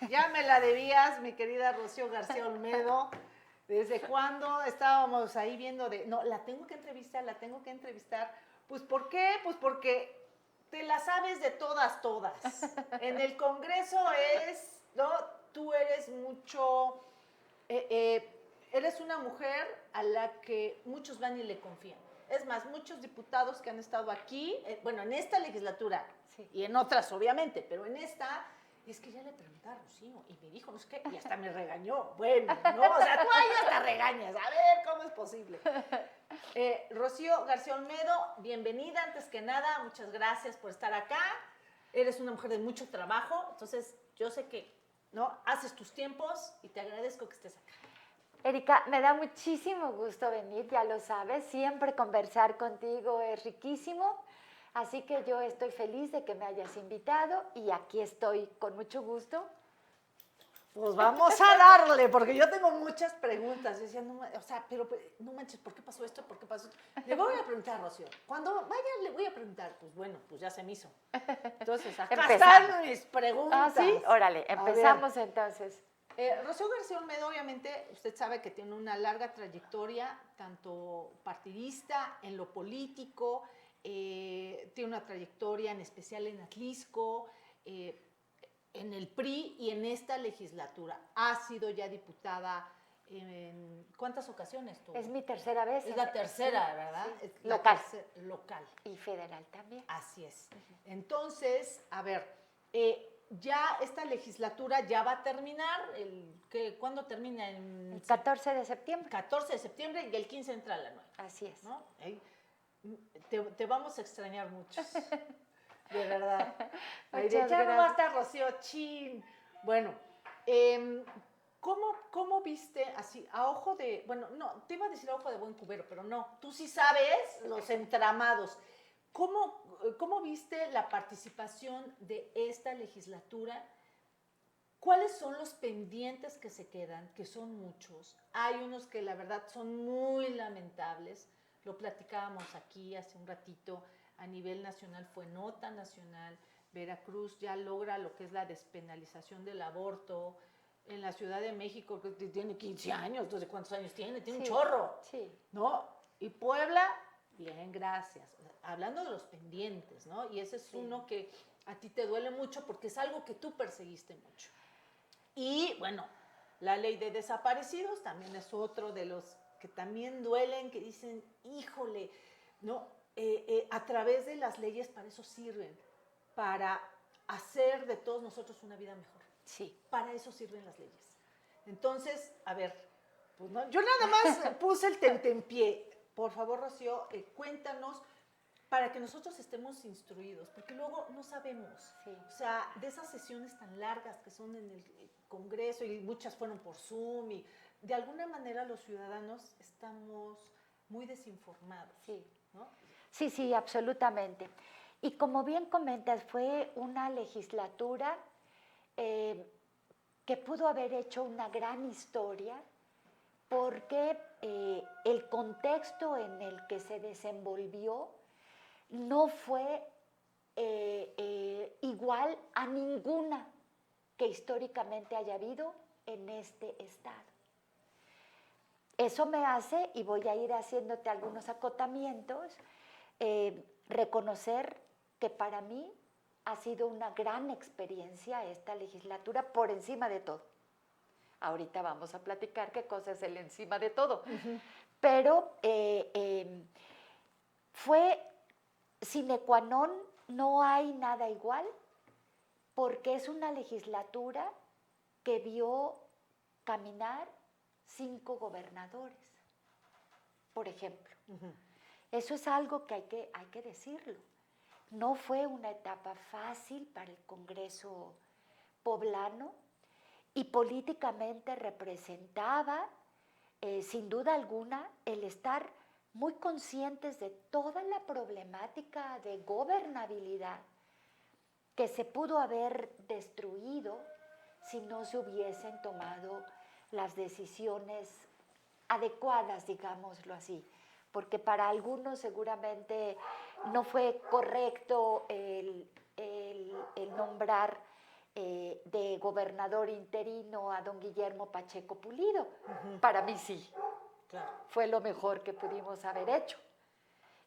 Ya me la debías, mi querida Rocío García Olmedo. ¿Desde cuándo estábamos ahí viendo de, no, la tengo que entrevistar, la tengo que entrevistar? Pues, ¿por qué? Pues porque te la sabes de todas, todas. En el Congreso ¿no? Tú eres mucho, eres una mujer a la que muchos van y le confían. Es más, muchos diputados que han estado aquí, bueno, en esta legislatura, sí, y en otras obviamente, pero en esta, es que ya le preguntaba a Rocío y me dijo, no sé qué, y hasta me regañó. Bueno, no, o sea, tú ahí hasta regañas, a ver cómo es posible. Rocío García Olmedo, bienvenida antes que nada, muchas gracias por estar acá. Eres una mujer de mucho trabajo, entonces yo sé que no haces tus tiempos y te agradezco que estés acá. Erika, me da muchísimo gusto venir, ya lo sabes, siempre conversar contigo es riquísimo, así que yo estoy feliz de que me hayas invitado y aquí estoy con mucho gusto. Pues vamos a darle, porque yo tengo muchas preguntas. Yo decía, no, o sea, pero no manches, ¿por qué pasó esto? ¿Por qué pasó esto? Le voy a preguntar a Rocío. Cuando vaya, le voy a preguntar. Pues bueno, pues ya se me hizo. Entonces, acá están mis preguntas. Ah, sí, órale, empezamos entonces. Rocío García Olmedo, obviamente, usted sabe que tiene una larga trayectoria, tanto partidista, en lo político, tiene una trayectoria en especial en Atlisco, en el PRI y en esta legislatura. Ha sido ya diputada en ¿cuántas ocasiones tú? Es mi tercera vez. Es la tercera, sí, ¿verdad? Sí. Es local. Local. Y federal también. Así es. Entonces, a ver, ya esta legislatura ya va a terminar, ¿cuándo termina? El 14 de septiembre. 14 de septiembre y el 15 entra la nueva. Así es. ¿No? Te vamos a extrañar mucho. De verdad. Ya no va a estar Rocío, chin. Bueno, ¿cómo viste así, a ojo de, bueno, no, te iba a decir a ojo de buen cubero, pero no, tú sí sabes los entramados. ¿Cómo viste la participación de esta legislatura? ¿Cuáles son los pendientes que se quedan? Que son muchos. Hay unos que la verdad son muy lamentables. Lo platicábamos aquí hace un ratito. A nivel nacional fue nota nacional. Veracruz ya logra lo que es la despenalización del aborto. En la Ciudad de México, que tiene 15 años, entonces ¿cuántos años tiene? Tiene un chorro. Sí. ¿No? Y Puebla, bien, gracias. Hablando de los pendientes, ¿no? Y ese es uno que a ti te duele mucho porque es algo que tú perseguiste mucho. Y bueno, la ley de desaparecidos también es otro de los que también duelen, que dicen, híjole, ¿no? A través de las leyes para eso sirven, para hacer de todos nosotros una vida mejor. Sí. Para eso sirven las leyes. Entonces, a ver, pues no, yo nada más puse el tentempié. Por favor, Rocío, cuéntanos para que nosotros estemos instruidos, porque luego no sabemos. Sí. O sea, de esas sesiones tan largas que son en el Congreso y muchas fueron por Zoom y de alguna manera los ciudadanos estamos muy desinformados. Sí. ¿No? Sí, absolutamente. Y como bien comentas, fue una legislatura que pudo haber hecho una gran historia porque el contexto en el que se desenvolvió no fue igual a ninguna que históricamente haya habido en este estado. Eso me hace, y voy a ir haciéndote algunos acotamientos, reconocer que para mí ha sido una gran experiencia esta legislatura por encima de todo. Ahorita vamos a platicar qué cosa es el encima de todo. Pero fue sine qua non, no hay nada igual, porque es una legislatura que vio caminar 5 gobernadores, por ejemplo. Eso es algo que hay que decirlo. No fue una etapa fácil para el Congreso poblano y políticamente representaba, sin duda alguna, el estar muy conscientes de toda la problemática de gobernabilidad que se pudo haber destruido si no se hubiesen tomado las decisiones adecuadas, digámoslo así, porque para algunos seguramente no fue correcto el nombrar de gobernador interino a don Guillermo Pacheco Pulido. Para mí sí, Claro. fue lo mejor que pudimos haber hecho.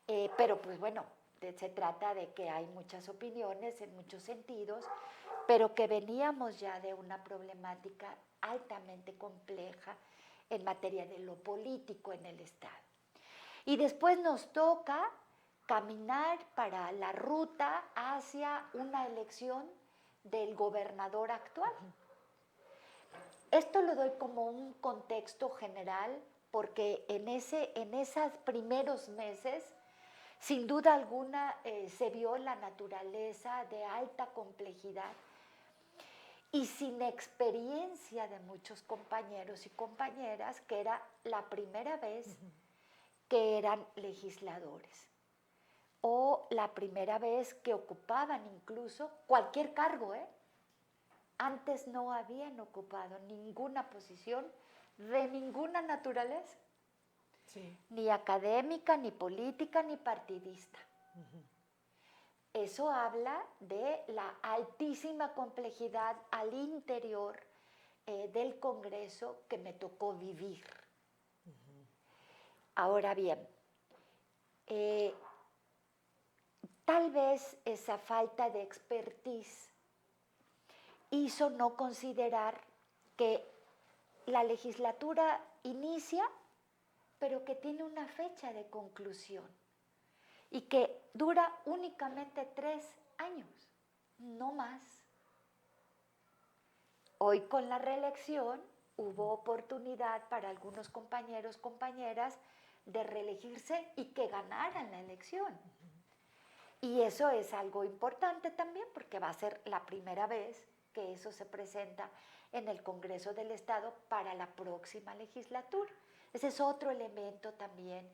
Pero pues bueno, se trata de que hay muchas opiniones en muchos sentidos, pero que veníamos ya de una problemática altamente compleja en materia de lo político en el Estado. Y después nos toca caminar para la ruta hacia una elección del gobernador actual. Esto lo doy como un contexto general porque en esos primeros meses, sin duda alguna, se vio la naturaleza de alta complejidad y sin experiencia de muchos compañeros y compañeras, que era la primera vez que eran legisladores o la primera vez que ocupaban incluso cualquier cargo, Antes no habían ocupado ninguna posición de ninguna naturaleza, Sí. ni académica, ni política, ni partidista. Eso habla de la altísima complejidad al interior del Congreso que me tocó vivir. Ahora bien, tal vez esa falta de expertise hizo no considerar que la legislatura inicia, pero que tiene una fecha de conclusión y que dura únicamente 3 años, no más. Hoy con la reelección hubo oportunidad para algunos compañeros, compañeras de reelegirse y que ganaran la elección. Y eso es algo importante también porque va a ser la primera vez que eso se presenta en el Congreso del Estado para la próxima legislatura. Ese es otro elemento también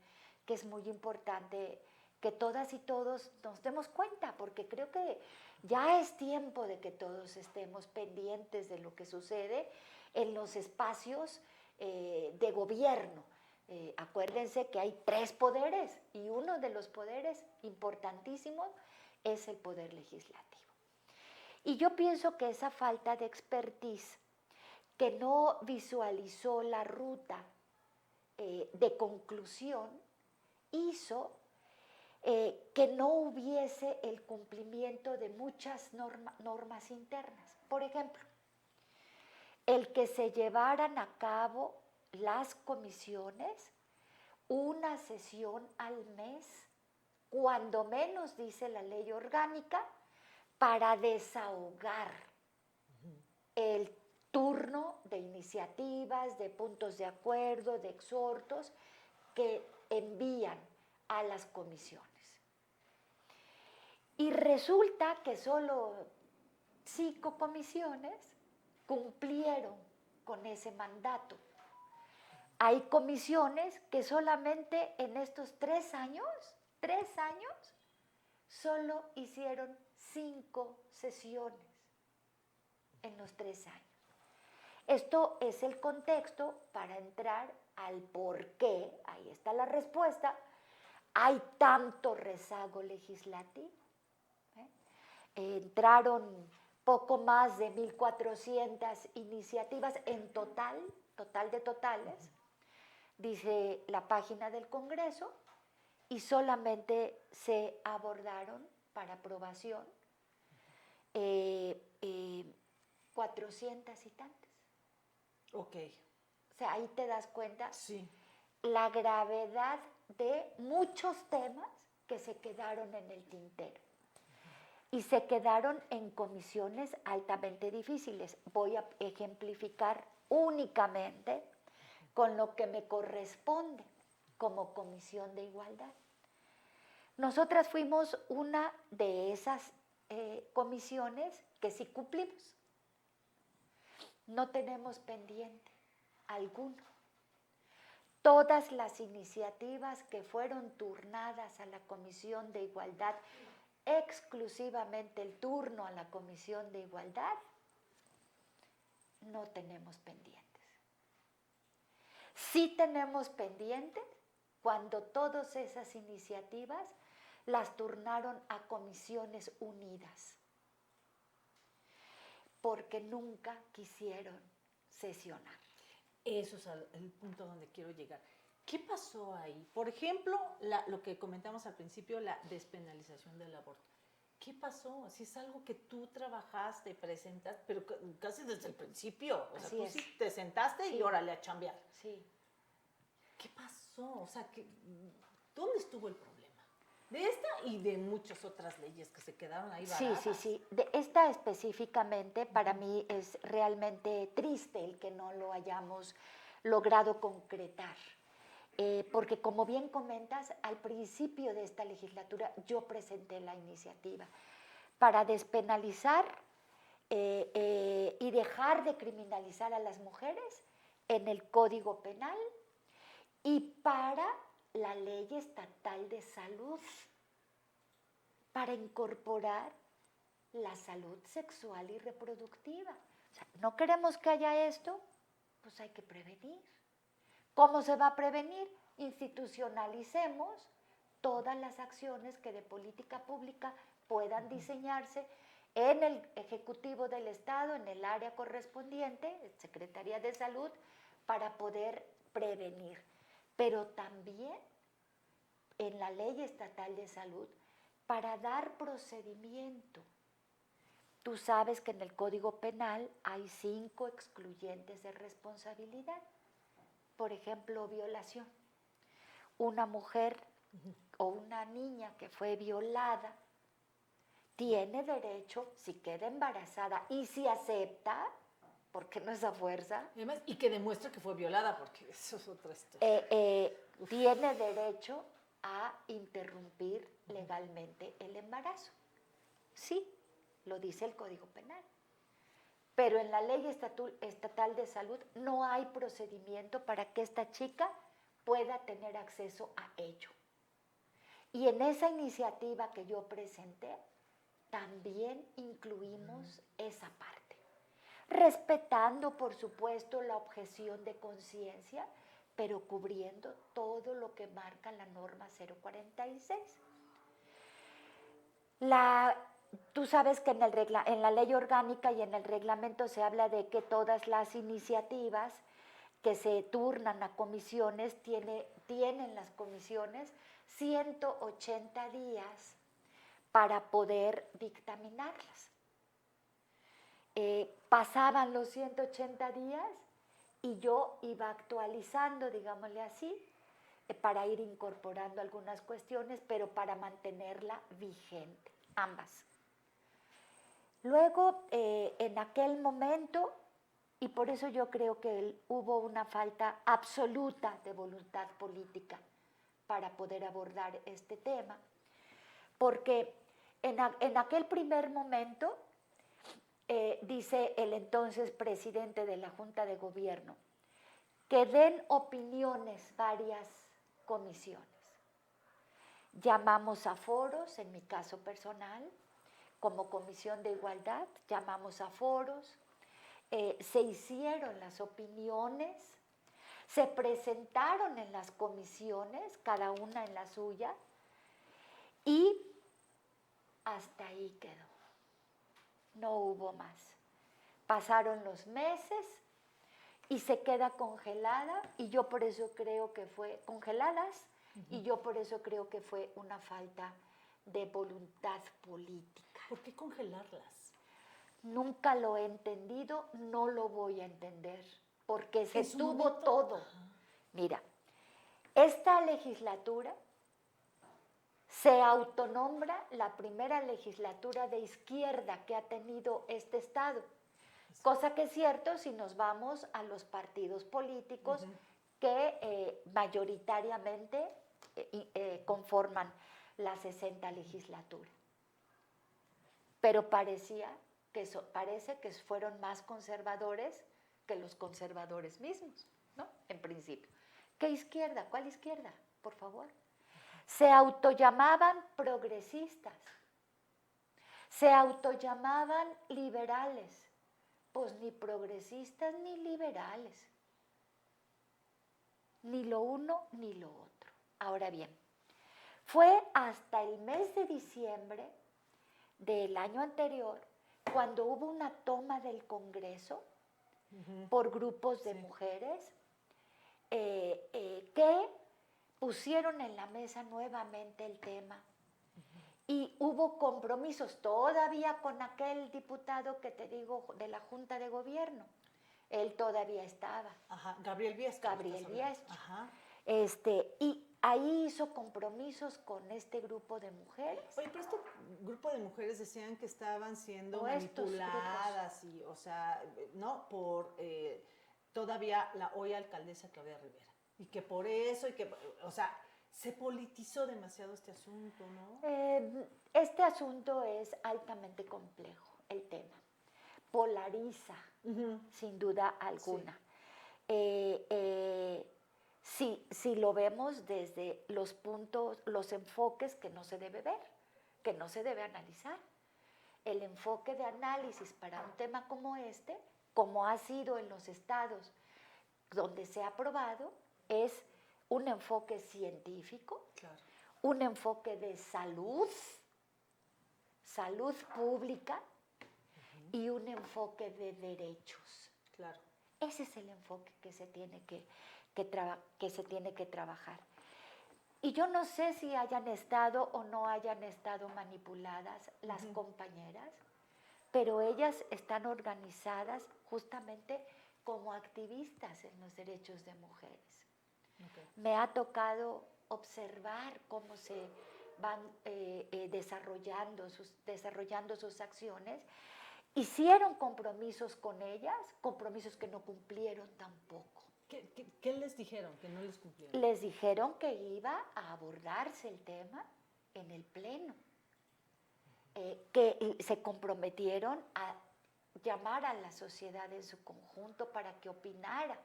que es muy importante que todas y todos nos demos cuenta, porque creo que ya es tiempo de que todos estemos pendientes de lo que sucede en los espacios de gobierno. Acuérdense que hay 3 poderes y uno de los poderes importantísimos es el poder legislativo. Y yo pienso que esa falta de expertise, que no visualizó la ruta de conclusión, hizo que no hubiese el cumplimiento de muchas normas internas. Por ejemplo, el que se llevaran a cabo las comisiones, una sesión al mes, cuando menos dice la ley orgánica, para desahogar el turno de iniciativas, de puntos de acuerdo, de exhortos que envían a las comisiones. Y resulta que solo 5 comisiones cumplieron con ese mandato. Hay comisiones que solamente en estos 3 años, solo hicieron 5 sesiones en los 3 años. Esto es el contexto para entrar al por qué, ahí está la respuesta, hay tanto rezago legislativo. Entraron poco más de 1,400 iniciativas en total de totales, dice la página del Congreso, y solamente se abordaron para aprobación 400 y tantas. Ok. O sea, ahí te das cuenta Sí. la gravedad de muchos temas que se quedaron en el tintero. Y se quedaron en comisiones altamente difíciles. Voy a ejemplificar únicamente con lo que me corresponde como Comisión de Igualdad. Nosotras fuimos una de esas comisiones que sí cumplimos. No tenemos pendiente alguno. Todas las iniciativas que fueron turnadas a la Comisión de Igualdad, exclusivamente el turno a la Comisión de Igualdad, no tenemos pendientes. Sí tenemos pendientes cuando todas esas iniciativas las turnaron a Comisiones Unidas. porque nunca quisieron sesionar. Eso es el punto donde quiero llegar. ¿Qué pasó ahí? Por ejemplo, lo que comentamos al principio, la despenalización del aborto. ¿Qué pasó? Si es algo que tú trabajaste, presentaste, pero casi desde el principio. O sea, Así tú es. sí te sentaste Sí. y órale a chambear. Sí. ¿Qué pasó? O sea, ¿dónde estuvo el problema? De esta y de muchas otras leyes que se quedaron ahí varadas. Sí. De esta específicamente, para mí es realmente triste el que no lo hayamos logrado concretar. Porque como bien comentas, al principio de esta legislatura yo presenté la iniciativa para despenalizar y dejar de criminalizar a las mujeres en el Código Penal y para la Ley Estatal de Salud, para incorporar la salud sexual y reproductiva. O sea, no queremos que haya esto, pues hay que prevenir. ¿Cómo se va a prevenir? Institucionalicemos todas las acciones que de política pública puedan diseñarse en el Ejecutivo del Estado, en el área correspondiente, Secretaría de Salud, para poder prevenir. Pero también en la Ley Estatal de Salud, para dar procedimiento. Tú sabes que en el Código Penal hay 5 excluyentes de responsabilidad. Por ejemplo, violación. Una mujer o una niña que fue violada tiene derecho, si queda embarazada y si acepta, porque no es a fuerza. Además, y que demuestre que fue violada, porque eso es otra historia. Tiene derecho a interrumpir legalmente el embarazo. Sí, lo dice el Código Penal. Pero en la Ley Estatal de Salud no hay procedimiento para que esta chica pueda tener acceso a ello. Y en esa iniciativa que yo presenté, también incluimos esa parte, respetando, por supuesto, la objeción de conciencia, pero cubriendo todo lo que marca la norma 046. Tú sabes que en la ley orgánica y en el reglamento se habla de que todas las iniciativas que se turnan a comisiones tienen las comisiones 180 días para poder dictaminarlas. Pasaban los 180 días y yo iba actualizando, digámosle así, para ir incorporando algunas cuestiones, pero para mantenerla vigente, ambas. Luego, en aquel momento, y por eso yo creo que hubo una falta absoluta de voluntad política para poder abordar este tema, porque en aquel primer momento, dice el entonces presidente de la Junta de Gobierno, que den opiniones varias comisiones. Llamamos a foros, en mi caso personal, como Comisión de Igualdad, llamamos a foros, se hicieron las opiniones, se presentaron en las comisiones, cada una en la suya, y hasta ahí quedó. No hubo más. Pasaron los meses y se queda congelada, y yo por eso creo que fue congeladas, y yo por eso creo que fue una falta de voluntad política. ¿Por qué congelarlas? Nunca lo he entendido, no lo voy a entender, porque se tuvo todo. Mira, esta legislatura se autonombra la primera legislatura de izquierda que ha tenido este Estado, cosa que es cierto si nos vamos a los partidos políticos que mayoritariamente conforman la 60 legislatura. Pero parece que fueron más conservadores que los conservadores mismos, ¿no? En principio. ¿Qué izquierda? ¿Cuál izquierda? Por favor. Se autollamaban progresistas, se autollamaban liberales, pues ni progresistas ni liberales, ni lo uno ni lo otro. Ahora bien, fue hasta el mes de diciembre del año anterior cuando hubo una toma del Congreso por grupos de mujeres que pusieron en la mesa nuevamente el tema. Y hubo compromisos todavía con aquel diputado que te digo de la Junta de Gobierno. Él todavía estaba. Ajá, Gabriel Biestro. Gabriel Biestro. Ajá. Y ahí hizo compromisos con este grupo de mujeres. Oye, pero este grupo de mujeres decían que estaban siendo O manipuladas y, o sea, ¿no? Por todavía la hoy alcaldesa Claudia Rivera. Y que por eso, y que, o sea, se politizó demasiado este asunto, ¿no? Este asunto es altamente complejo, el tema. Polariza, sin duda alguna. Sí. Si lo vemos desde los puntos, los enfoques que no se debe ver, que no se debe analizar. El enfoque de análisis para un tema como este, como ha sido en los estados donde se ha aprobado, es un enfoque científico, Claro. un enfoque de salud pública y un enfoque de derechos. Claro. Ese es el enfoque que se tiene que trabajar. Y yo no sé si hayan estado o no hayan estado manipuladas las compañeras, pero ellas están organizadas justamente como activistas en los derechos de mujeres. Okay. Me ha tocado observar cómo se van desarrollando sus acciones. Hicieron compromisos con ellas, compromisos que no cumplieron tampoco. ¿Qué les dijeron que no les cumplieron? Les dijeron que iba a abordarse el tema en el Pleno, que se comprometieron a llamar a la sociedad en su conjunto para que opinara.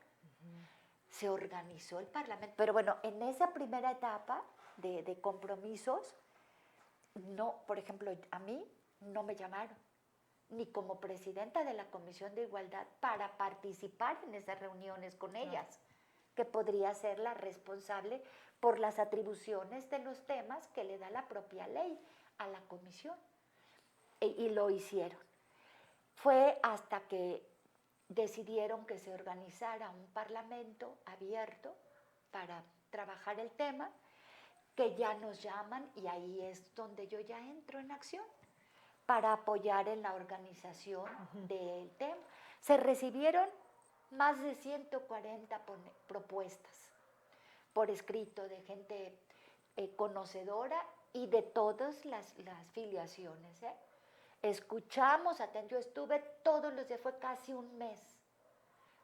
Se organizó el Parlamento. Pero bueno, en esa primera etapa de compromisos, no, por ejemplo, a mí no me llamaron, ni como presidenta de la Comisión de Igualdad para participar en esas reuniones con ellas, que podría ser la responsable por las atribuciones de los temas que le da la propia ley a la comisión. Y lo hicieron. Fue hasta que decidieron que se organizara un parlamento abierto para trabajar el tema, que ya nos llaman y ahí es donde yo ya entro en acción para apoyar en la organización del tema. Se recibieron más de 140 propuestas por escrito de gente conocedora y de todas las filiaciones. Escuchamos, yo estuve todos los días, fue casi un mes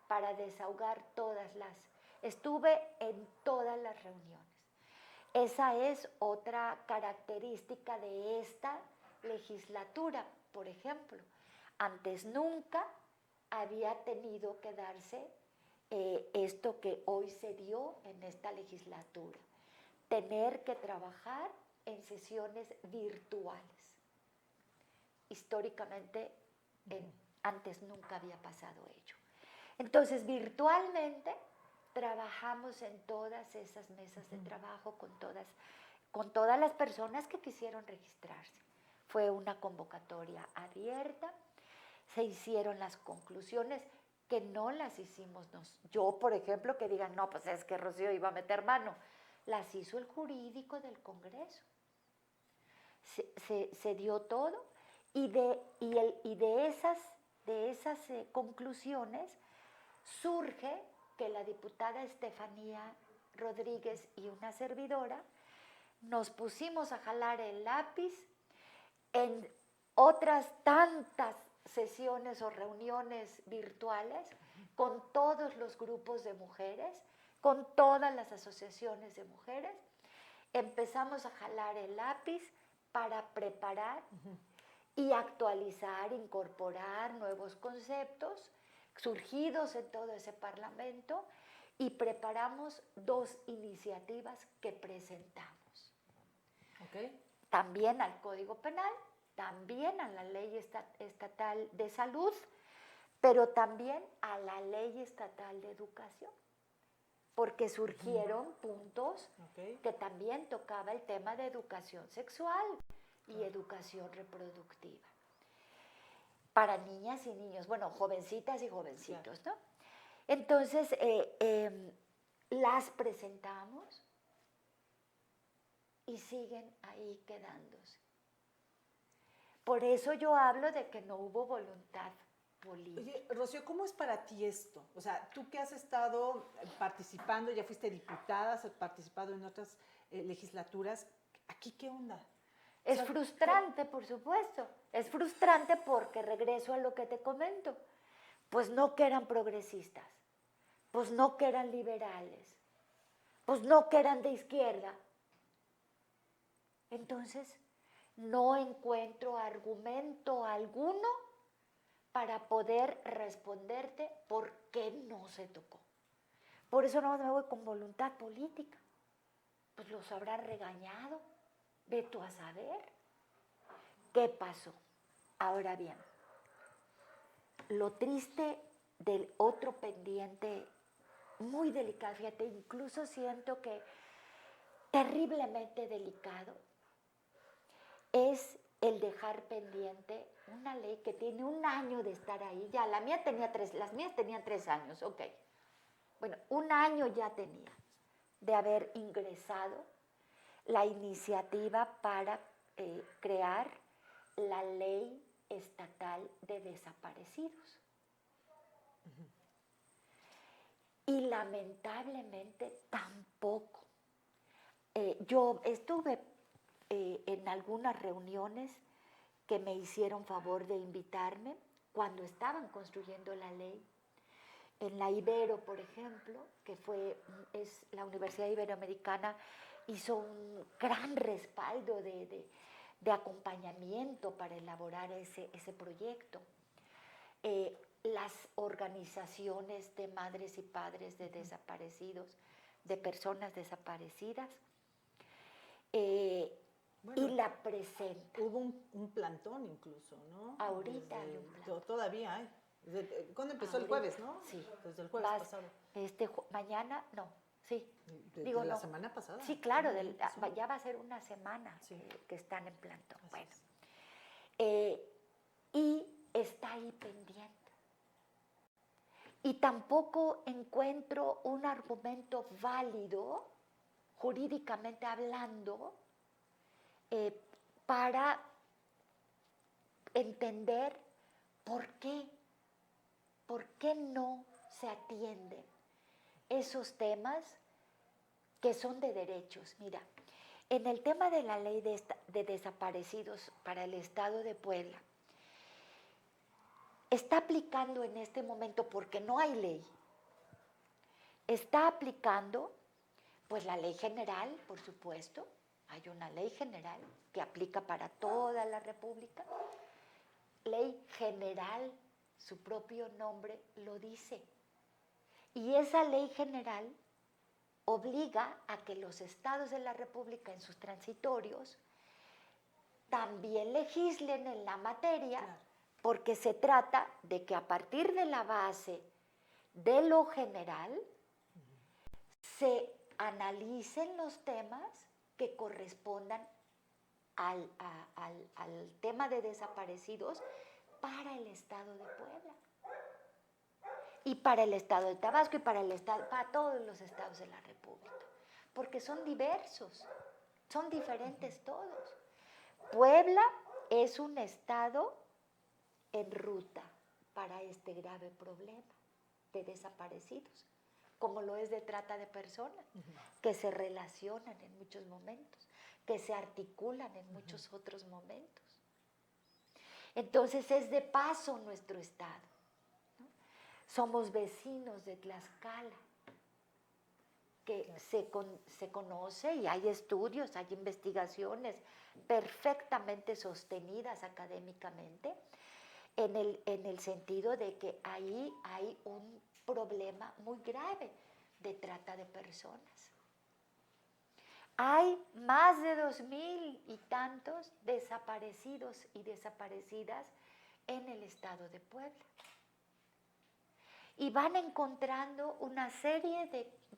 para desahogar estuve en todas las reuniones. Esa es otra característica de esta legislatura, por ejemplo. Antes nunca había tenido que darse esto que hoy se dio en esta legislatura, tener que trabajar en sesiones virtuales. Históricamente, antes nunca había pasado ello. Entonces, virtualmente trabajamos en todas esas mesas de trabajo con todas las personas que quisieron registrarse. Fue una convocatoria abierta, se hicieron las conclusiones que no las hicimos yo, por ejemplo, que digan, no, pues es que Rocío iba a meter mano. Las hizo el jurídico del Congreso. Se dio todo y de esas conclusiones surge que la diputada Estefanía Rodríguez y una servidora nos pusimos a jalar el lápiz en otras tantas sesiones o reuniones virtuales con todos los grupos de mujeres, con todas las asociaciones de mujeres. Empezamos a jalar el lápiz para preparar y actualizar, incorporar nuevos conceptos surgidos en todo ese parlamento y preparamos 2 iniciativas que presentamos. Okay. También al Código Penal, también a la Ley Estatal de Salud, pero también a la Ley Estatal de Educación, porque surgieron puntos que también tocaba el tema de educación sexual y educación reproductiva. para niñas y niños, bueno, jovencitas y jovencitos, ¿no? Entonces, las presentamos y siguen ahí quedándose. Por eso yo hablo de que no hubo voluntad política. Oye, Rocío, ¿cómo es para ti esto? O sea, tú que has estado participando, ya fuiste diputada, has participado en otras legislaturas, ¿aquí qué onda? Es frustrante, por supuesto. Es frustrante porque regreso a lo que te comento. Pues no que eran progresistas, pues no que eran liberales, pues no que eran de izquierda. Entonces, no encuentro argumento alguno para poder responderte por qué no se tocó. Por eso no me voy con voluntad política. Pues los habrán regañado. Ve tú a saber qué pasó. Ahora bien, lo triste del otro pendiente muy delicado, fíjate, incluso siento que terriblemente delicado, es el dejar pendiente una ley que tiene 1 año de estar ahí. Ya, las mías tenían 3 años, ok. Bueno, 1 año ya tenía de haber ingresado la iniciativa para crear la ley estatal de desaparecidos. Y lamentablemente tampoco. Yo estuve en algunas reuniones que me hicieron favor de invitarme cuando estaban construyendo la ley. En la Ibero, por ejemplo, que es la Universidad Iberoamericana, hizo un gran respaldo de acompañamiento para elaborar ese proyecto. Las organizaciones de madres y padres de desaparecidos, de personas desaparecidas, Bueno, y la presenta. hubo un plantón incluso, ¿no? Ahorita hay un plantón. Todavía hay. ¿Cuándo empezó? Ahorita, El jueves, ¿no? sí. Desde el jueves pasado. Mañana, no, sí. Desde la semana pasada. Sí, claro, Sí. ya va a ser una semana Sí. que están en plantón. Así Bueno, es. y está ahí pendiente. Y tampoco encuentro un argumento válido, jurídicamente hablando, para entender por qué no se atienden esos temas que son de derechos. Mira, en el tema de la ley de desaparecidos para el Estado de Puebla, está aplicando en este momento, porque no hay ley, está aplicando pues la ley general, por supuesto. Hay una ley general que aplica para toda la República. Ley general, su propio nombre lo dice. Y esa ley general obliga a que los estados de la República en sus transitorios también legislen en la materia, claro, porque se trata de que a partir de la base de lo general se analicen los temas que correspondan al tema de desaparecidos para el Estado de Puebla y para el Estado de Tabasco y para todos los estados de la República, porque son diversos, son diferentes todos. Puebla es un estado en ruta para este grave problema de desaparecidos, como lo es de trata de personas, que se relacionan en muchos momentos, que se articulan en muchos otros momentos. Entonces es de paso nuestro estado, ¿no? Somos vecinos de Tlaxcala, que claro, se conoce y hay estudios, hay investigaciones perfectamente sostenidas académicamente en el sentido de que ahí hay un problema muy grave de trata de personas. Hay más de 2,000 y tantos desaparecidos y desaparecidas en el Estado de Puebla. Y van encontrando una serie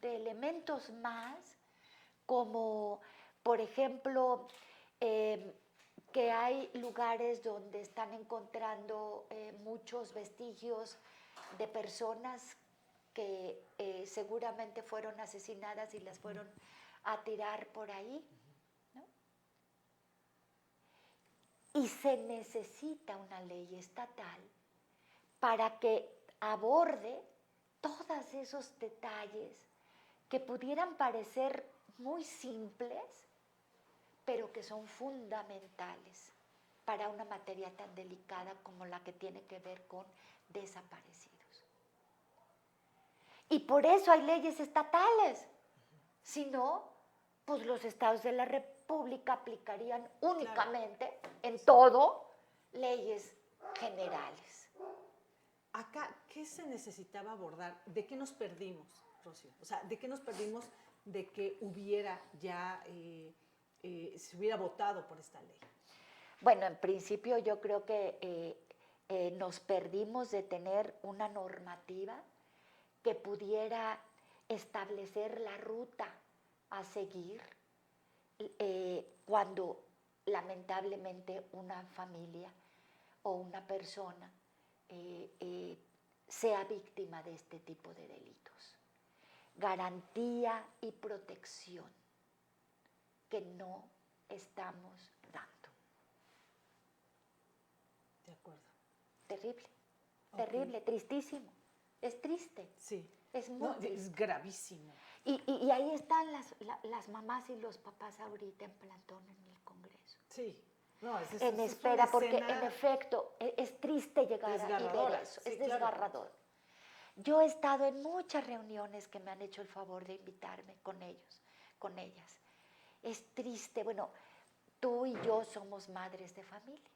de elementos más, como por ejemplo que hay lugares donde están encontrando muchos vestigios de personas que seguramente fueron asesinadas y las fueron a tirar por ahí, ¿no? Y se necesita una ley estatal para que aborde todos esos detalles que pudieran parecer muy simples, pero que son fundamentales para una materia tan delicada como la que tiene que ver con desaparecidos. Y por eso hay leyes estatales. Si no, pues los estados de la República aplicarían únicamente, en todo, leyes generales. Acá, ¿qué se necesitaba abordar? ¿De qué nos perdimos, Rocío? O sea, ¿de qué nos perdimos de que hubiera ya, se hubiera votado por esta ley? Bueno, en principio yo creo que nos perdimos de tener una normativa que pudiera establecer la ruta a seguir cuando lamentablemente una familia o una persona sea víctima de este tipo de delitos. Garantía y protección que no estamos dando. De acuerdo. Terrible, Okay. terrible, tristísimo. Es triste. Sí. Es muy triste. Es gravísimo. Y ahí están las mamás y los papás ahorita en plantón en el Congreso. Sí. No, en espera, porque en efecto es triste llegar y ver eso, sí, es desgarrador. Claro. Yo he estado en muchas reuniones que me han hecho el favor de invitarme con ellos, con ellas. Es triste, bueno, tú y yo somos madres de familia.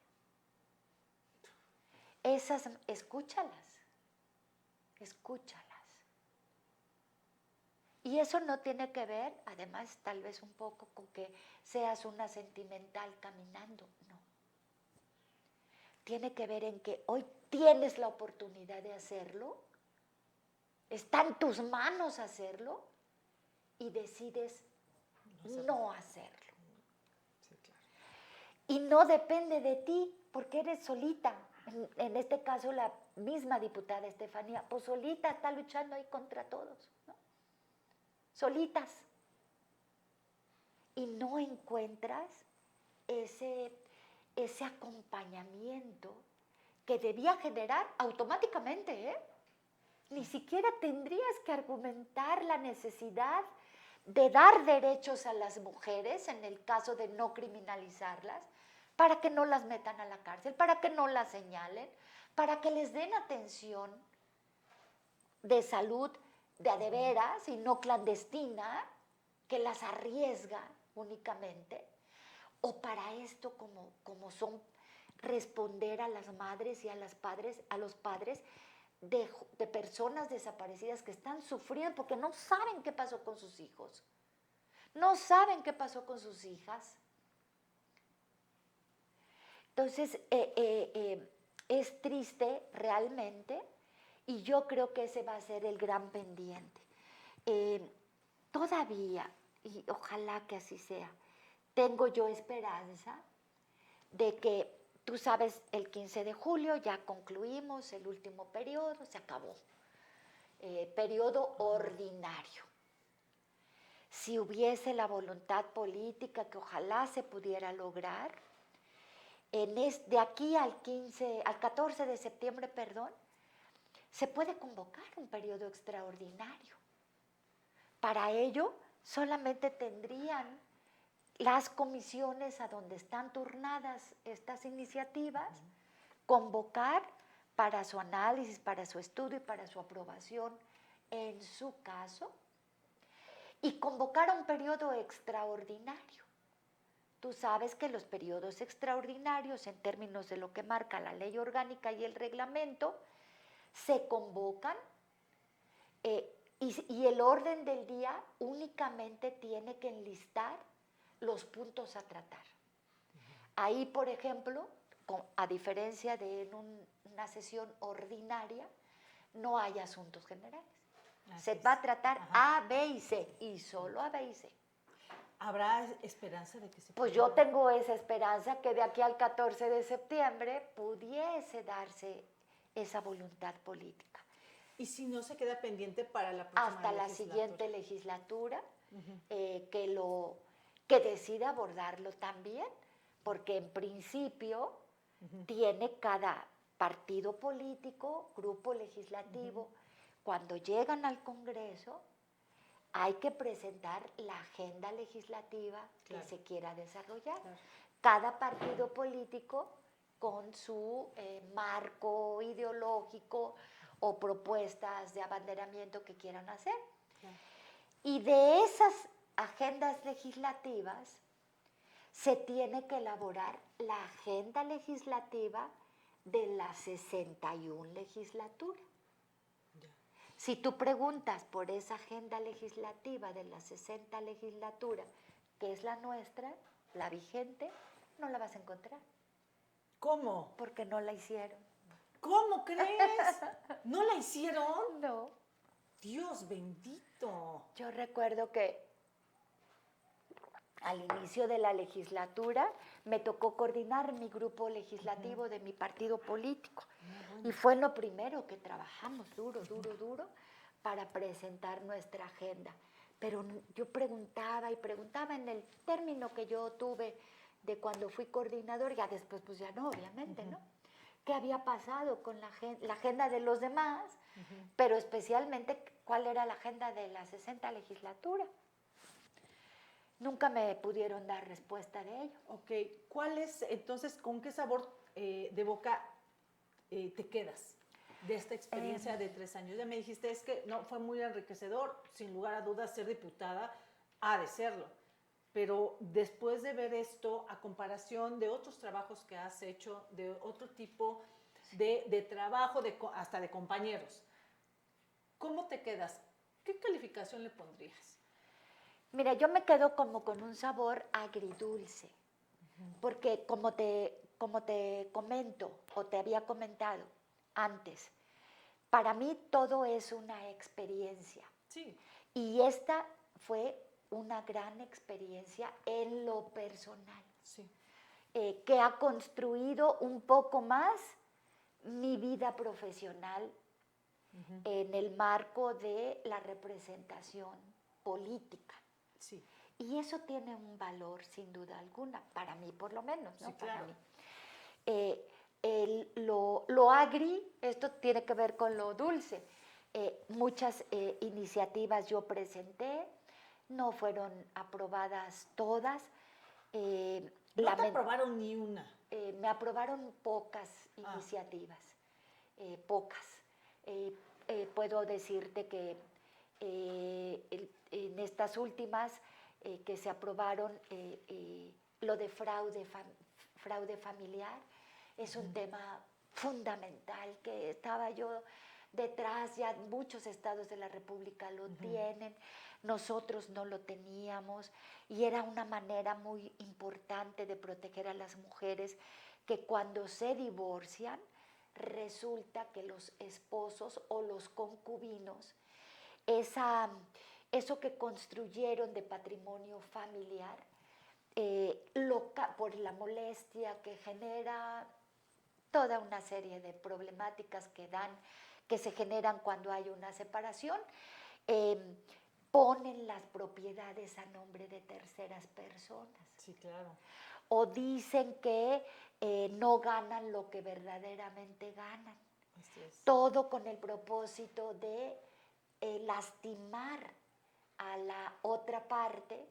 Esas, escúchalas. Y eso no tiene que ver, además, tal vez un poco con que seas una sentimental caminando, no. Tiene que ver en que hoy tienes la oportunidad de hacerlo, está en tus manos hacerlo y decides no hacerlo. Sí, claro. Y no depende de ti, porque eres solita. En este caso, la misma diputada Estefanía, pues solita está luchando ahí contra todos, ¿no? Solitas. Y no encuentras ese acompañamiento que debía generar automáticamente, ¿eh? Ni siquiera tendrías que argumentar la necesidad de dar derechos a las mujeres, en el caso de no criminalizarlas, para que no las metan a la cárcel, para que no las señalen, para que les den atención de salud de veras y no clandestina, que las arriesga únicamente, o para esto como son responder a las madres y a los padres de personas desaparecidas que están sufriendo porque no saben qué pasó con sus hijos, no saben qué pasó con sus hijas. Entonces, es triste realmente y yo creo que ese va a ser el gran pendiente. Todavía, y ojalá que así sea, tengo yo esperanza de que, tú sabes, el 15 de julio ya concluimos el último periodo, se acabó. Periodo ordinario. Si hubiese la voluntad política que ojalá se pudiera lograr, de aquí al 14 de septiembre, se puede convocar un periodo extraordinario. Para ello, solamente tendrían las comisiones a donde están turnadas estas iniciativas, convocar para su análisis, para su estudio y para su aprobación en su caso, y convocar a un periodo extraordinario. Tú sabes que los periodos extraordinarios, en términos de lo que marca la ley orgánica y el reglamento, se convocan y el orden del día únicamente tiene que enlistar los puntos a tratar. Ahí, por ejemplo, a diferencia de en una sesión ordinaria, no hay asuntos generales. Se va a tratar A, B y C, y solo A, B y C. ¿Habrá esperanza de que se Pues pueda yo dar? tengo esa esperanza que de aquí al 14 de septiembre pudiese darse esa voluntad política. ¿Y si no se queda pendiente para la próxima Hasta la legislatura? siguiente legislatura, Ujú. que decida abordarlo también, porque en principio tiene cada partido político, grupo legislativo, cuando llegan al Congreso, hay que presentar la agenda legislativa que Claro. se quiera desarrollar. Claro. Cada partido político con su marco ideológico o propuestas de abanderamiento que quieran hacer. Claro. Y de esas agendas legislativas se tiene que elaborar la agenda legislativa de la 61 legislatura. Ya. Si tú preguntas por esa agenda legislativa de la 60 legislatura, que es la nuestra, la vigente, no la vas a encontrar. ¿Cómo? Porque no la hicieron. ¿Cómo crees? ¿No la hicieron? No. Dios bendito. Yo recuerdo que al inicio de la legislatura me tocó coordinar mi grupo legislativo de mi partido político. Y fue lo primero que trabajamos duro para presentar nuestra agenda. Pero yo preguntaba y preguntaba en el término que yo tuve de cuando fui coordinador, ya después pues ya no, obviamente, ¿no? ¿Qué había pasado con la agenda de los demás? Pero especialmente cuál era la agenda de la 60 legislatura. Nunca me pudieron dar respuesta de ello. Ok, ¿cuál es, entonces, con qué sabor de boca te quedas de esta experiencia de 3 años? Ya me dijiste, es que no, fue muy enriquecedor, sin lugar a dudas, ser diputada ha de serlo. Pero después de ver esto, a comparación de otros trabajos que has hecho, de otro tipo de trabajo, hasta de compañeros, ¿cómo te quedas? ¿Qué calificación le pondrías? Mira, yo me quedo como con un sabor agridulce, porque como te comento o te había comentado antes, para mí todo es una experiencia. Sí. Y esta fue una gran experiencia en lo personal, Sí. Que ha construido un poco más mi vida profesional en el marco de la representación política. Sí. Y eso tiene un valor, sin duda alguna, para mí por lo menos, ¿no? Sí, claro. Para mí. Lo agri, esto tiene que ver con lo dulce. Muchas iniciativas yo presenté, no fueron aprobadas todas. No te aprobaron ni una. Me aprobaron pocas iniciativas, pocas. Puedo decirte que en estas últimas que se aprobaron, lo de fraude familiar, es un tema fundamental que estaba yo detrás, ya muchos estados de la República lo tienen, nosotros no lo teníamos y era una manera muy importante de proteger a las mujeres que cuando se divorcian resulta que los esposos o los concubinos, eso que construyeron de patrimonio familiar, por la molestia que genera, toda una serie de problemáticas que se generan cuando hay una separación, ponen las propiedades a nombre de terceras personas. Sí, claro. O dicen que no ganan lo que verdaderamente ganan. Así es. Todo con el propósito de lastimar a la otra parte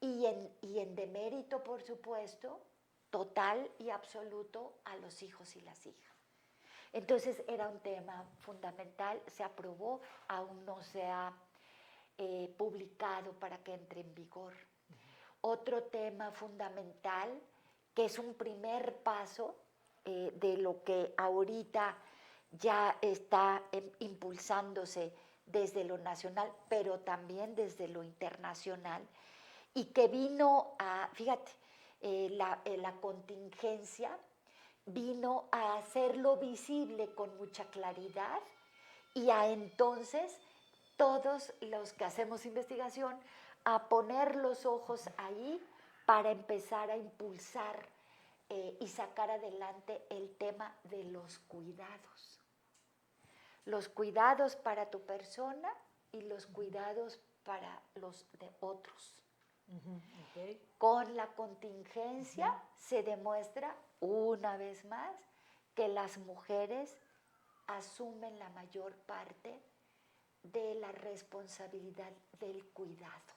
y en demérito, por supuesto, total y absoluto a los hijos y las hijas. Entonces era un tema fundamental, se aprobó, aún no se ha publicado para que entre en vigor. Otro tema fundamental, que es un primer paso de lo que ahorita ya está impulsándose desde lo nacional, pero también desde lo internacional, y que vino a, fíjate, la contingencia vino a hacerlo visible con mucha claridad y a entonces todos los que hacemos investigación a poner los ojos ahí para empezar a impulsar y sacar adelante el tema de los cuidados. Los cuidados para tu persona y los cuidados para los de otros. Okay. Con la contingencia se demuestra una vez más que las mujeres asumen la mayor parte de la responsabilidad del cuidado.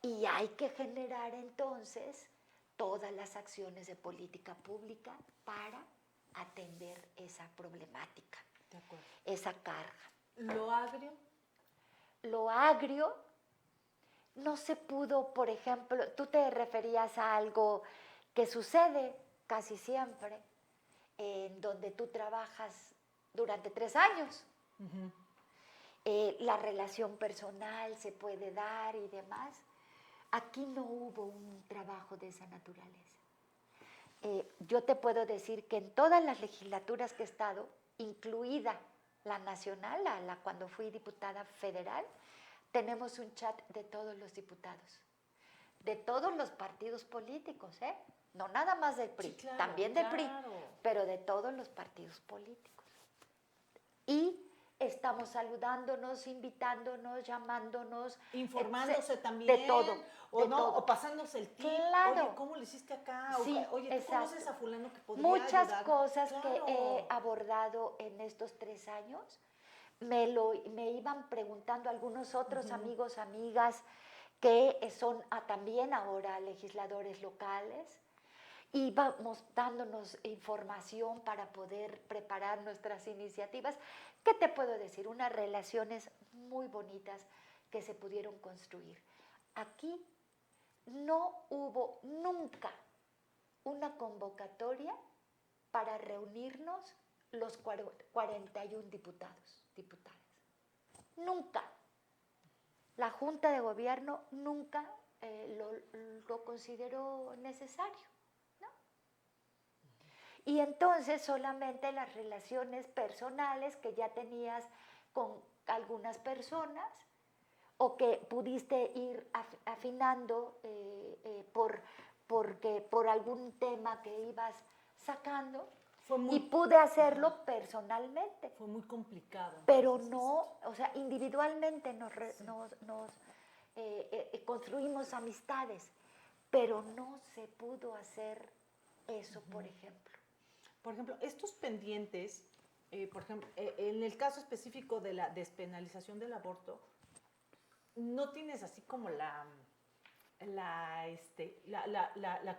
Y hay que generar entonces todas las acciones de política pública para atender esa problemática, De acuerdo. esa carga. ¿Lo agrio? Lo agrio no se pudo, por ejemplo, tú te referías a algo que sucede casi siempre, en donde tú trabajas durante 3 años. La relación personal se puede dar y demás. Aquí no hubo un trabajo de esa naturaleza. Yo te puedo decir que en todas las legislaturas que he estado, incluida la nacional, cuando fui diputada federal, tenemos un chat de todos los diputados, de todos los partidos políticos, no nada más del PRI, Sí, claro, también del PRI, claro. pero de todos los partidos políticos. Y estamos saludándonos, invitándonos, llamándonos. Informándose también. De todo. O de no, todo. o pasándose el tip. Claro. Oye, ¿cómo lo hiciste acá? Sí, Oye, ¿tú exacto. conoces a fulano que podría Muchas ayudar? cosas Claro. que he abordado en estos 3 años, me iban preguntando algunos otros amigos, amigas, que son también ahora legisladores locales, íbamos dándonos información para poder preparar nuestras iniciativas. ¿Qué te puedo decir? Unas relaciones muy bonitas que se pudieron construir. Aquí no hubo nunca una convocatoria para reunirnos los 41 diputadas. Nunca. La Junta de Gobierno nunca lo consideró necesario, ¿no? Y entonces solamente las relaciones personales que ya tenías con algunas personas o que pudiste ir afinando por algún tema que ibas sacando, y pude hacerlo personalmente. Fue muy complicado. Pero no, o sea, individualmente nos construimos amistades, pero no se pudo hacer eso, por ejemplo. Por ejemplo, estos pendientes, por ejemplo, en el caso específico de la despenalización del aborto, no tienes así como la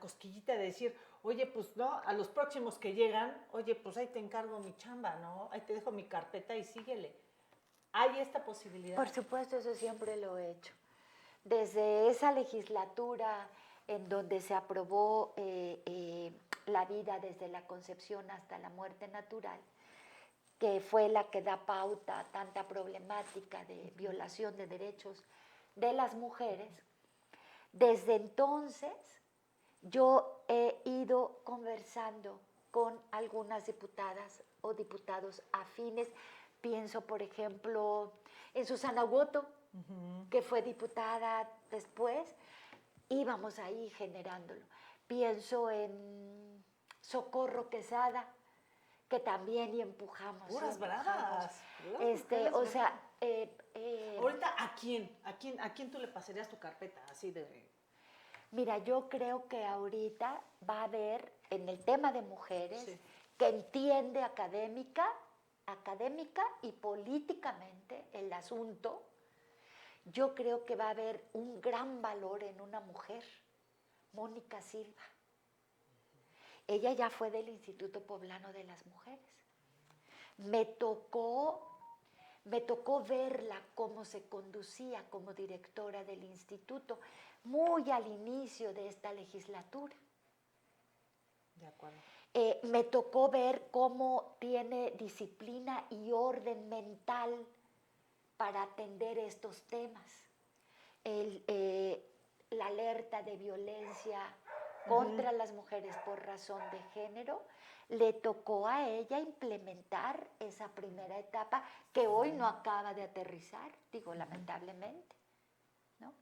cosquillita de decir, oye, pues no, a los próximos que llegan, oye, pues ahí te encargo mi chamba, ¿no? Ahí te dejo mi carpeta y síguele. ¿Hay esta posibilidad? Por supuesto, eso siempre lo he hecho. Desde esa legislatura en donde se aprobó la vida desde la concepción hasta la muerte natural, que fue la que da pauta a tanta problemática de violación de derechos de las mujeres, desde entonces yo he ido conversando con algunas diputadas o diputados afines. Pienso, por ejemplo, en Susana Woto, que fue diputada después, íbamos ahí generándolo. Pienso en Socorro Quesada, que también empujamos. Puras bravas. O sea... ahorita, ¿a quién tú le pasarías tu carpeta? Así de... Mira, yo creo que ahorita va a haber, en el tema de mujeres, sí, que entiende académica y políticamente el asunto, yo creo que va a haber un gran valor en una mujer, Mónica Silva. Ella ya fue del Instituto Poblano de las Mujeres. Me tocó verla cómo se conducía como directora del instituto, muy al inicio de esta legislatura. De acuerdo. Me tocó ver cómo tiene disciplina y orden mental para atender estos temas. La alerta de violencia contra las mujeres por razón de género, le tocó a ella implementar esa primera etapa que hoy no acaba de aterrizar, digo, lamentablemente, ¿no?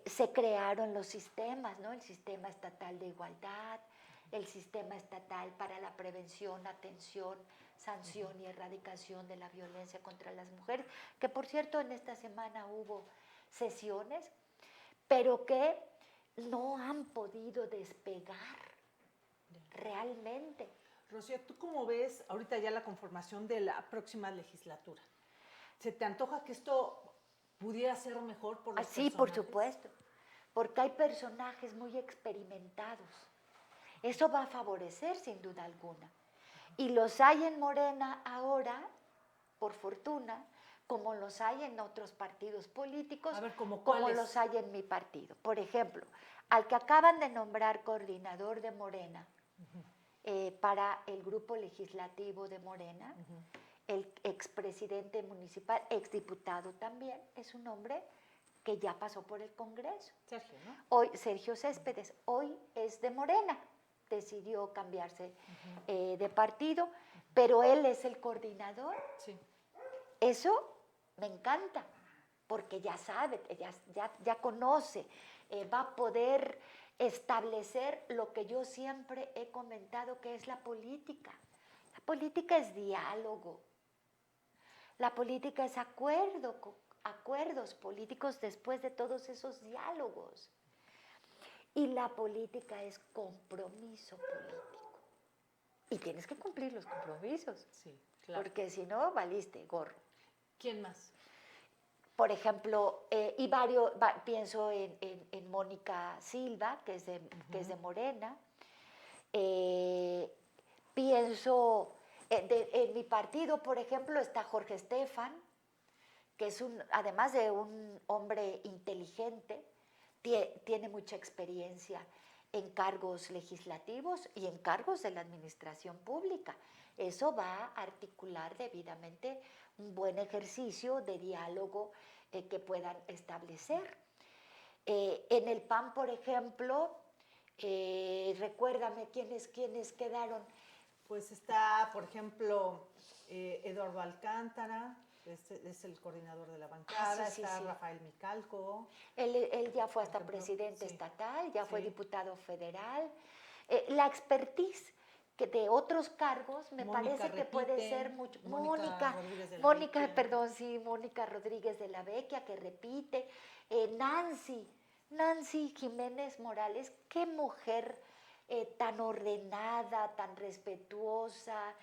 se crearon los sistemas, ¿no? El sistema estatal de igualdad, el sistema estatal para la prevención, atención, sanción y erradicación de la violencia contra las mujeres, que por cierto en esta semana hubo sesiones, pero que no han podido despegar realmente. Rocío, ¿tú cómo ves ahorita ya la conformación de la próxima legislatura? ¿Se te antoja que esto pudiera ser mejor por los Sí, por personajes? supuesto, porque hay personajes muy experimentados. Eso va a favorecer sin duda alguna. Y los hay en Morena ahora, por fortuna, como los hay en otros partidos políticos, A ver, ¿como como cuáles? los hay en mi partido. Por ejemplo, al que acaban de nombrar coordinador de Morena para el grupo legislativo de Morena, el expresidente municipal, exdiputado también, es un hombre que ya pasó por el Congreso. Sergio, ¿no? Hoy, Sergio Céspedes, hoy es de Morena, decidió cambiarse de partido, pero él es el coordinador. Sí. Eso me encanta, porque ya sabe, ya conoce, va a poder establecer lo que yo siempre he comentado, que es la política. La política es diálogo. La política es acuerdos políticos después de todos esos diálogos. Y la política es compromiso político. Y tienes que cumplir los compromisos. Sí, claro. Porque si no, valiste gorro. ¿Quién más? Por ejemplo, pienso en Mónica Silva, que es de Morena. Pienso, en mi partido, por ejemplo, está Jorge Estefan, que es además de un hombre inteligente, tiene mucha experiencia en cargos legislativos y en cargos de la administración pública. Eso va a articular debidamente un buen ejercicio de diálogo que puedan establecer. En el PAN, por ejemplo, recuérdame quiénes quedaron. Pues está, por ejemplo, Eduardo Alcántara, es el coordinador de la bancada, sí, está sí. Rafael Micalco. Él ya fue hasta ejemplo, presidente sí. estatal, ya fue Sí. diputado federal. La expertise que de otros cargos me Mónica parece que puede repite, ser mucho. Mónica Rodríguez de la Vecchia. Mónica Rodríguez de la Vecchia, que repite. Nancy Jiménez Morales, qué mujer tan ordenada, tan respetuosa,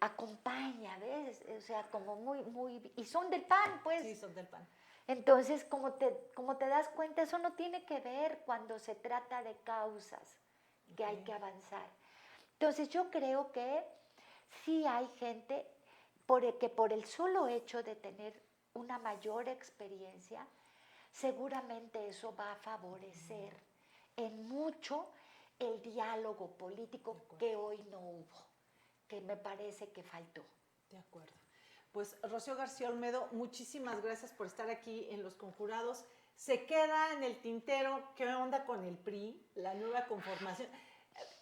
acompaña, ¿ves? O sea, como muy, y son del PAN, pues. Sí, son del PAN. Entonces, como te das cuenta, eso no tiene que ver cuando se trata de causas que hay que avanzar. Entonces, yo creo que sí hay gente que por el solo hecho de tener una mayor experiencia, seguramente eso va a favorecer en mucho el diálogo político que hoy no hubo, que me parece que faltó. De acuerdo. Pues Rocío García Olmedo, muchísimas gracias por estar aquí en Los Conjurados. Se queda en el tintero, ¿qué onda con el PRI? La nueva conformación.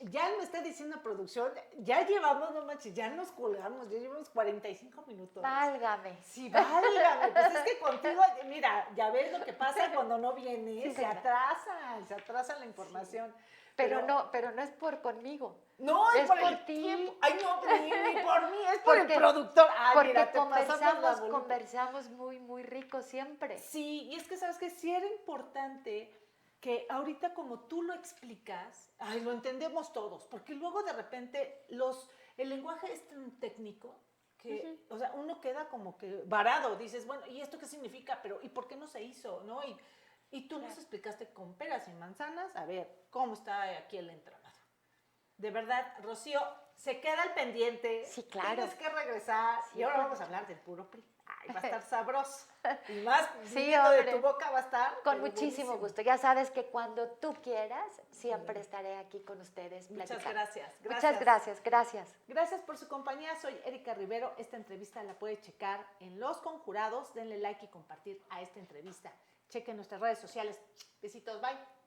Ya me está diciendo producción, ya llevamos, no manches, ya nos colgamos, ya llevamos 45 minutos. Válgame. Sí, válgame. Pues es que contigo, mira, ya ves lo que pasa cuando no vienes, Sí, se atrasa la información. Sí. Pero no es conmigo. No, es por el ti. tiempo. Ay, no, ni por mí, es por el productor. Ay, porque mira, te pasamos la bolita. conversamos muy rico siempre. Sí, y es que sabes que sí era importante que ahorita como tú lo explicas, lo entendemos todos, porque luego de repente el lenguaje es tan técnico que, o sea, uno queda como que varado, dices, bueno, ¿y esto qué significa? Pero, ¿y por qué no se hizo? ¿No? Y tú nos explicaste con peras y manzanas, a ver, ¿cómo está aquí el entramado? De verdad, Rocío, se queda al pendiente. Sí, claro. Tienes que regresar. Sí, y ahora con vamos a hablar del puro PRI. Ay, va a estar sabroso. Y más Sí, viniendo de hombre. tu boca va a estar. Con muchísimo buenísimo. gusto. Ya sabes que cuando tú quieras, siempre estaré aquí con ustedes platicando. Muchas gracias. Muchas gracias. Gracias por su compañía. Soy Erika Rivero. Esta entrevista la puede checar en Los Conjurados. Denle like y compartir a esta entrevista. Chequen nuestras redes sociales. Besitos. Bye.